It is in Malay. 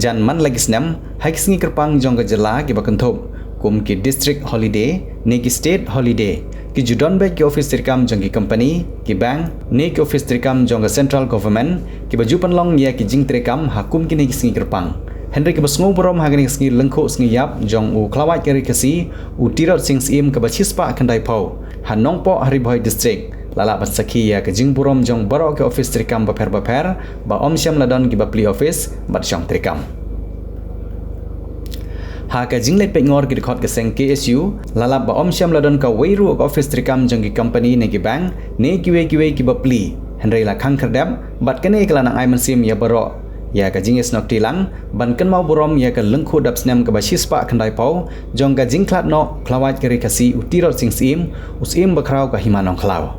jan man lagi snam hai Sngi kerpang jong ka jela ki bakanthop kum ki district holiday ne ki state holiday ki judon back ki office Treikam jong ki company ki bank ne ki office Treikam jong ka central government ki baju panlong ya ki jing Treikam hakum ki ne ki Sngi kerpang Henry ke Jingburom hagani Sngi Lyngkhuh Sngi yap jong u klawat kari kasi u Tirot sing sim ke bachispa kandai pau hanong po hari boy district lala basaki ya ke Jingburom jong Baroh ke office Treikam baper ba om syam ladon ki bapli office bat jong Treikam ha ka jingle pe ngor ki record ke seng KSU lala ba om syam ladon ka weiru ke office Treikam jong ki company ne ki bank ne ki we ki bapli Henry la khang kerdam bat kene kelanang ai mansim ya Baroh ya ka jingis nok tilang ban kan mau borom ya ka Lyngkhuh dap snem ka bashispa khandai pau jong ka jingklat no klawat kari kasi u Tirot sing sim usim bakrau ka himanong klau